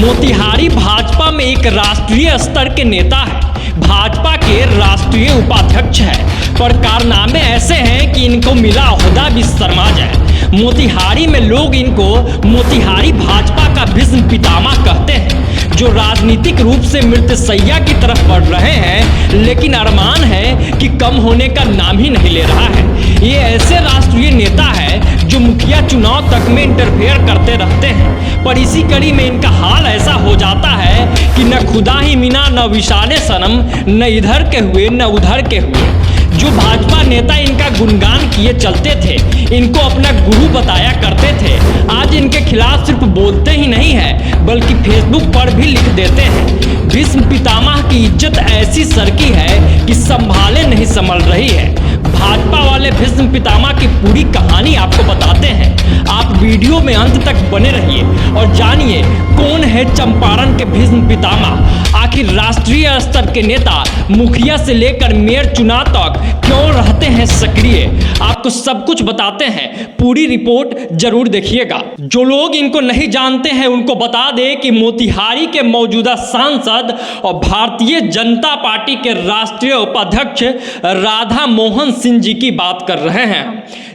मोतिहारी भाजपा में एक राष्ट्रीय स्तर के नेता है, भाजपा के राष्ट्रीय उपाध्यक्ष है, पर कारनामे ऐसे हैं कि इनको मिला ओहदा भी शर्मा जाए। मोतिहारी में लोग इनको मोतिहारी भाजपा का भीष्म पितामह कहते हैं, जो राजनीतिक रूप से मृतशैया की तरफ बढ़ रहे हैं, लेकिन अरमान है कि कम होने का नाम ही नहीं ले रहा है। ये ऐसे राष्ट्रीय नेता है जो मुखिया चुनाव तक में इंटरफेयर करते रहते हैं, पर इसी कड़ी में इनका हाल ऐसा हो जाता है कि न खुदा ही मिला न विशाले सनम, न इधर के हुए न उधर के हुए। जो भाजपा नेता इनका गुणगान किए चलते थे, इनको अपना गुरु बताया करते थे, आज इनके खिलाफ सिर्फ बोलते ही नहीं है बल्कि फेसबुक पर भी लिख देते हैं। भीष्म पितामह की इज्जत ऐसी सरकी है कि संभाले नहीं संभल रही है। भाजपा वाले भीष्म पितामह की पूरी कहानी आपको बताते हैं, आप वीडियो में अंत तक बने रहिए और जानिए कौन है चंपारण के भीष्म पितामह। आखिर राष्ट्रीय स्तर के नेता मुखिया से लेकर मेयर चुनाव तक क्यों रहते हैं सक्रिय, आपको सब कुछ बताते हैं, पूरी रिपोर्ट जरूर देखिएगा। जो लोग इनको नहीं जानते हैं उनको बता दें कि मोतिहारी के मौजूदा सांसद और भारतीय जनता पार्टी के राष्ट्रीय उपाध्यक्ष राधा मोहन सिंह जी की बात कर रहे हैं।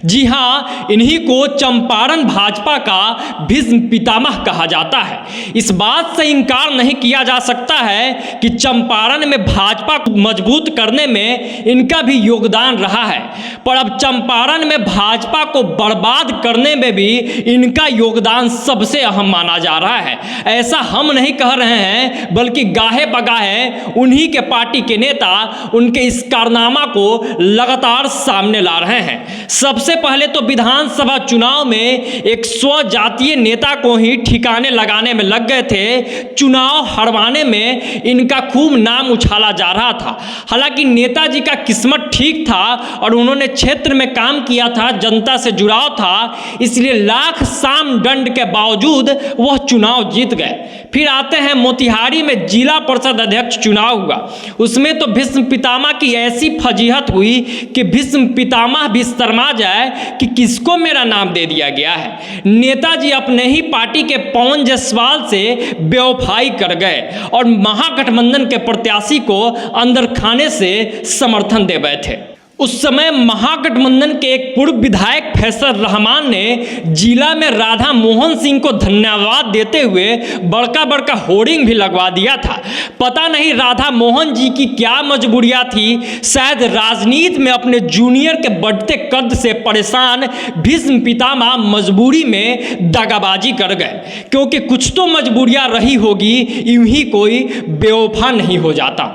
जी हाँ, इन्हीं को चंपारण भाजपा का भीष्म पितामह कहा जाता है। इस बात से इनकार नहीं किया जा सकता है कि चंपारण में भाजपा को मजबूत करने में इनका भी योगदान रहा है, पर अब चंपारण में भाजपा को बर्बाद करने में भी इनका योगदान सबसे अहम माना जा रहा है। ऐसा हम नहीं कह रहे हैं बल्कि गाहे बगाहे उन्हीं के पार्टी के नेता उनके इस कारनामा को लगातार सामने ला रहे हैं। सबसे पहले तो विधानसभा चुनाव में एक स्वजातीय नेता को ही ठिकाने लगाने में लग गए थे। चुनाव हरवाने में इनका खूब नाम उछाला जा रहा था। हालांकि नेताजी का किस्मत ठीक था और उन्होंने क्षेत्र में काम किया था, जनता से जुड़ाव था, इसलिए लाख साम दंड के बावजूद वह चुनाव जीत गए। फिर आते हैं मोतिहारी में जिला परिषद अध्यक्ष चुनाव हुआ, उसमें तो भीष्म पितामह की ऐसी फजीहत हुई कि भीष्म पितामह भी शर्मा जाए कि किसको मेरा नाम दे दिया गया है। नेताजी अपने ही पार्टी के पवन जायसवाल से बेवफाई कर गए और महागठबंधन के प्रत्याशी को अंदर खाने से समर्थन दे बैठे। उस समय महागठबंधन के एक पूर्व विधायक फैसल रहमान ने जिला में राधा मोहन सिंह को धन्यवाद देते हुए बड़का बड़का होर्डिंग भी लगवा दिया था। पता नहीं राधा मोहन जी की क्या मजबूरियां थी, शायद राजनीति में अपने जूनियर के बढ़ते कद से परेशान भीष्म पितामह मजबूरी में दगाबाजी कर गए, क्योंकि कुछ तो मजबूरियां रही होगी, यूं ही कोई बेवफा नहीं हो जाता।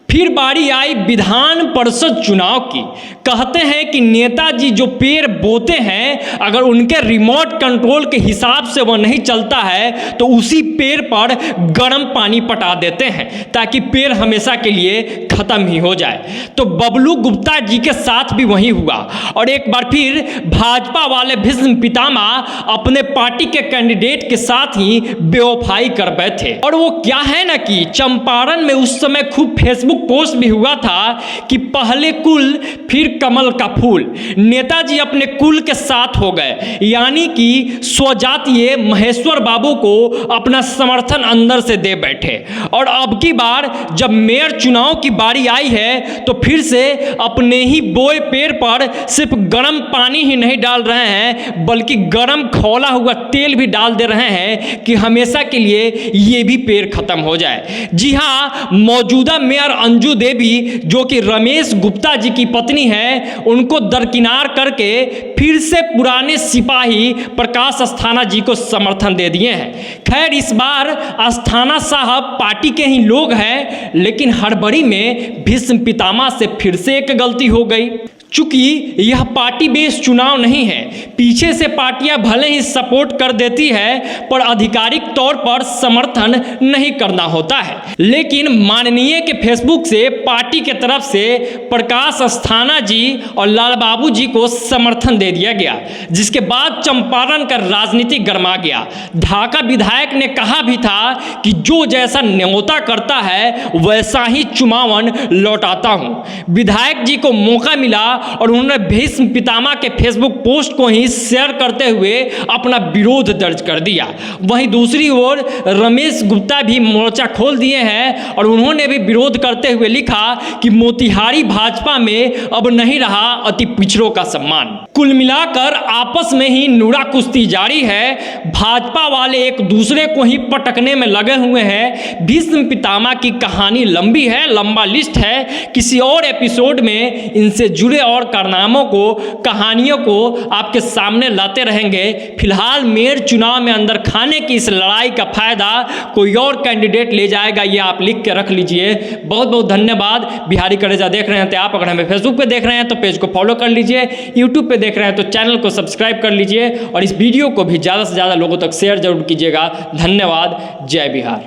फिर बारी आई विधान परिषद चुनाव की। कहते हैं कि नेताजी जो पेड़ बोते हैं, अगर उनके रिमोट कंट्रोल के हिसाब से वह नहीं चलता है तो उसी पेड़ पर गर्म पानी पटा देते हैं ताकि पेड़ हमेशा के लिए खत्म ही हो जाए। तो बबलू गुप्ता जी के साथ भी वही हुआ और एक बार फिर भाजपा वाले भीष्म पितामह अपने पार्टी के कैंडिडेट के साथ ही बेवफाई कर बैठे। और वो क्या है ना कि चंपारण में उस समय खूब फेसबुक पोस्ट भी हुआ था कि पहले कुल फिर कमल का फूल। नेताजी अपने कुल के साथ हो गए, यानी कि स्वजातीय महेश्वर बाबू को अपना समर्थन अंदर से दे बैठे। और अब की बार जब मेयर चुनाव की बारी आई है तो फिर से अपने ही बोए पेड़ पर सिर्फ गर्म पानी ही नहीं डाल रहे हैं बल्कि गर्म खौला हुआ तेल भी डाल दे रहे हैं कि हमेशा के लिए ये भी पेड़ खत्म हो जाए। जी हाँ, मौजूदा मेयर अंजू देवी जो कि रमेश गुप्ता जी की पत्नी है, उनको दरकिनार करके फिर से पुराने सिपाही प्रकाश अस्थाना जी को समर्थन दे दिए हैं। खैर, इस बार अस्थाना साहब पार्टी के ही लोग हैं, लेकिन हड़बड़ी में भीष्म पितामह से फिर से एक गलती हो गई। चूंकि यह पार्टी बेस्ड चुनाव नहीं है, पीछे से पार्टियां भले ही सपोर्ट कर देती है पर आधिकारिक तौर पर समर्थन नहीं करना होता है। लेकिन माननीय के फेसबुक से पार्टी के तरफ से प्रकाश अस्थाना जी और लाल बाबू जी को समर्थन दे दिया गया, जिसके बाद चंपारण का राजनीति गर्मा गया। ढाका विधायक ने कहा भी था कि जो जैसा न्योता करता है वैसा ही चुमावन लौटाता हूं। विधायक जी को मौका मिला और उन्होंने भीष्म पितामह के फेसबुक पोस्ट को ही शेयर करते हुए अपना विरोध दर्ज कर दिया। वहीं दूसरी ओर रमेश गुप्ता भी मोर्चा खोल दिए हैं और उन्होंने भी विरोध करते हुए लिखा कि मोतिहारी भाजपा में अब नहीं रहा अति पिछड़ों का सम्मान। कुल मिलाकर आपस में ही नूरा कुश्ती जारी है। भाजपा वाले एक दूसरे को ही पटकने में लगे हुए हैं। भीष्म पितामह की कहानी लंबी है, लंबा लिस्ट है। किसी और एपिसोड में इनसे जुड़े और कारनामों को, कहानियों को आपके सामने लाते रहेंगे। फिलहाल मेयर चुनाव में अंदर खाने की इस लड़ाई का फायदा कोई और कैंडिडेट ले जाएगा, ये आप लिख के रख लीजिए। बहुत बहुत धन्यवाद। बिहारी कलेजा देख रहे हैं तो आप, अगर हमें फेसबुक पे देख रहे हैं तो पेज को फॉलो कर लीजिए, यूट्यूब पे देख रहे हैं तो चैनल को सब्सक्राइब कर लीजिए और इस वीडियो को भी ज़्यादा से ज़्यादा लोगों तक शेयर जरूर कीजिएगा। धन्यवाद। जय बिहार।